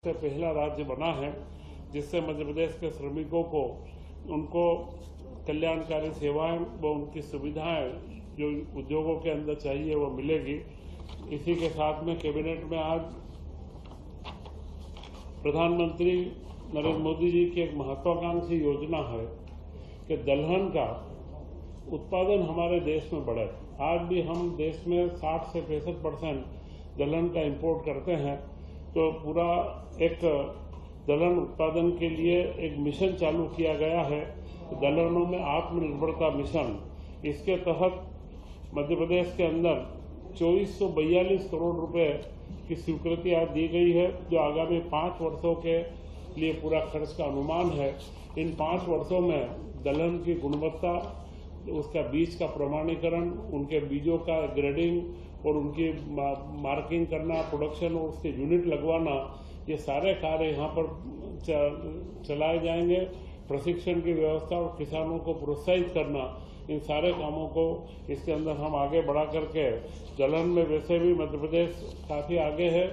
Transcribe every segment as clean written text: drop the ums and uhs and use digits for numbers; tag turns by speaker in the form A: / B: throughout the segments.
A: से पहला राज्य बना है जिससे मध्य प्रदेश के श्रमिकों को उनको कल्याणकारी सेवाएं व उनकी सुविधाएं जो उद्योगों के अंदर चाहिए वो मिलेगी। इसी के साथ में कैबिनेट में आज प्रधानमंत्री नरेंद्र मोदी जी की एक महत्वाकांक्षी योजना है कि दलहन का उत्पादन हमारे देश में बढ़े। आज भी हम देश में 60 से 65% दलहन का इंपोर्ट करते हैं, तो पूरा एक दलहन उत्पादन के लिए एक मिशन चालू किया गया है, दलहनों में आत्मनिर्भरता मिशन। इसके तहत मध्य प्रदेश के अंदर 2442 करोड़ रुपए की स्वीकृति आज दी गई है, जो आगामी 5 वर्षों के लिए पूरा खर्च का अनुमान है। इन 5 वर्षों में दलहन की गुणवत्ता, उसका बीज का प्रमाणीकरण, उनके बीजों का ग्रेडिंग और उनकी मार्किंग करना, प्रोडक्शन और उसके यूनिट लगवाना, ये सारे कार्य यहाँ पर चलाए जाएंगे। प्रशिक्षण की व्यवस्था और किसानों को प्रोत्साहित करना, इन सारे कामों को इसके अंदर हम आगे बढ़ा करके, दलहन में वैसे भी मध्य प्रदेश काफी आगे है,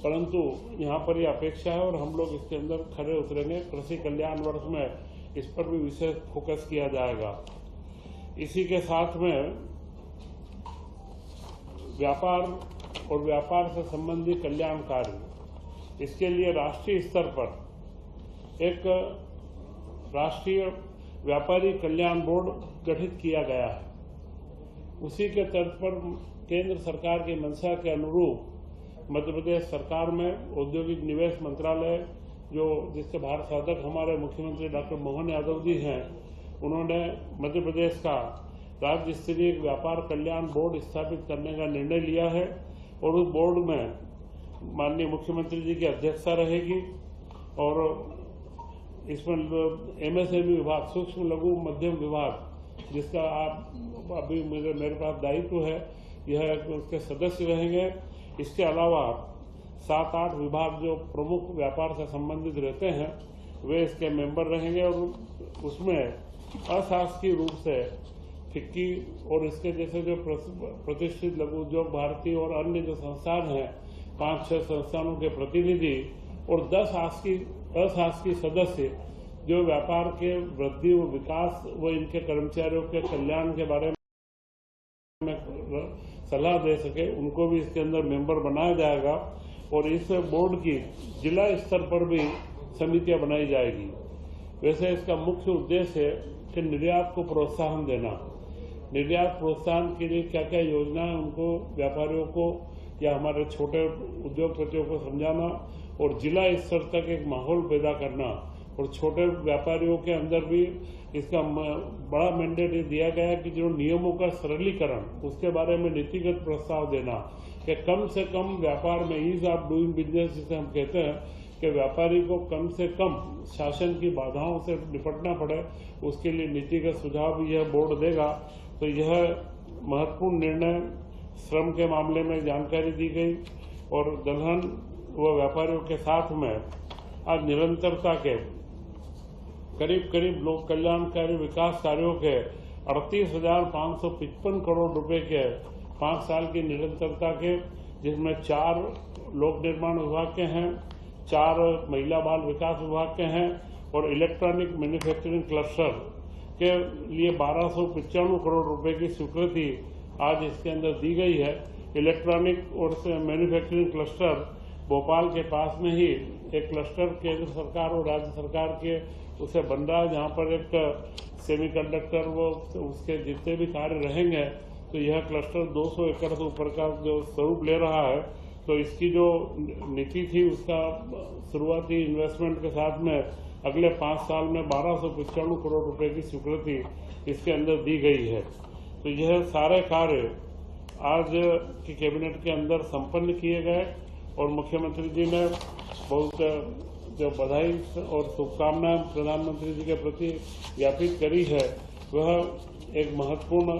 A: परंतु यहाँ पर ये अपेक्षा है और हम लोग इसके अंदर खरे उतरेंगे। कृषि कल्याण वर्ष में इस पर भी विशेष फोकस किया जाएगा। इसी के साथ में व्यापार और व्यापार से संबंधित कल्याण कार्य, इसके लिए राष्ट्रीय स्तर पर एक राष्ट्रीय व्यापारी कल्याण बोर्ड गठित किया गया है। उसी के तर्ज पर केंद्र सरकार की मंशा के अनुरूप मध्य प्रदेश सरकार में औद्योगिक निवेश मंत्रालय, जो जिसके भारत साधक हमारे मुख्यमंत्री डॉक्टर मोहन यादव जी हैं, उन्होंने मध्य प्रदेश का राज्य स्तरीय व्यापार कल्याण बोर्ड स्थापित करने का निर्णय लिया है और उस बोर्ड में माननीय मुख्यमंत्री जी की अध्यक्षता रहेगी और इसमें एमएसएमई विभाग, सूक्ष्म लघु मध्यम विभाग, जिसका आप अभी मेरे पास दायित्व है, यह उसके सदस्य रहेंगे। इसके अलावा 7-8 विभाग जो प्रमुख व्यापार से संबंधित रहते हैं, वे इसके मेंबर रहेंगे और उसमें अशासकीय रूप से फिक्की और इसके जैसे जो प्रतिष्ठित लघु उद्योग भारती और अन्य जो संस्थान हैं, 5-6 संस्थानों के प्रतिनिधि और 10 अशासकीय सदस्य जो व्यापार के वृद्धि व विकास व इनके कर्मचारियों के कल्याण के बारे में सलाह दे सके, उनको भी इसके अंदर मेंबर बनाया जाएगा और इस बोर्ड की जिला स्तर पर भी समितियां बनाई जाएगी। वैसे इसका मुख्य उद्देश्य है कि निर्यात को प्रोत्साहन देना। निर्यात प्रोत्साहन के लिए क्या क्या योजनाएं उनको, व्यापारियों को या हमारे छोटे उद्योगपतियों को समझाना और जिला स्तर तक एक माहौल पैदा करना और छोटे व्यापारियों के अंदर भी इसका बड़ा मैंडेट दिया गया है कि जो नियमों का सरलीकरण, उसके बारे में नीतिगत प्रस्ताव देना कि कम से कम व्यापार में ईज ऑफ डूइंग बिजनेस जिसे हम कहते हैं कि व्यापारी को कम से कम शासन की बाधाओं से निपटना पड़े, उसके लिए नीतिगत सुझाव भी यह बोर्ड देगा। तो यह महत्वपूर्ण निर्णय, श्रम के मामले में जानकारी दी गई और दलहन व व्यापारियों के साथ में आज निरंतरता के करीब लोक कल्याणकारी विकास कार्यों के 38,555 करोड़ रुपए के 5 साल की निरंतरता के, जिसमें 4 लोक निर्माण विभाग के हैं, 4 महिला बाल विकास विभाग के हैं और इलेक्ट्रॉनिक मैन्युफैक्चरिंग क्लस्टर के लिए 1295 करोड़ रुपए की स्वीकृति आज इसके अंदर दी गई है। इलेक्ट्रॉनिक और मैन्युफैक्चरिंग क्लस्टर भोपाल के पास में ही एक क्लस्टर केंद्र सरकार और राज्य सरकार के उसे बन रहा है, जहां पर एक सेमीकंडक्टर वो उसके जितने भी कार्य रहेंगे, तो यह क्लस्टर 200 एकड़ से ऊपर का जो स्वरूप ले रहा है। तो इसकी जो नीति थी, उसका शुरुआती इन्वेस्टमेंट के साथ में अगले 5 साल में 1295 करोड़ रुपए की स्वीकृति इसके अंदर दी गई है। तो यह सारे कार्य आज की कैबिनेट के अंदर संपन्न किए गए और मुख्यमंत्री जी ने बहुत जो बधाई और शुभकामनाएं प्रधानमंत्री जी के प्रति ज्ञापित करी है, वह एक महत्वपूर्ण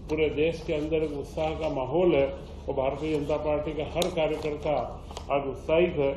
A: पूरे देश के अंदर एक उत्साह का माहौल है और भारतीय जनता पार्टी का हर कार्यकर्ता आज उत्साहित है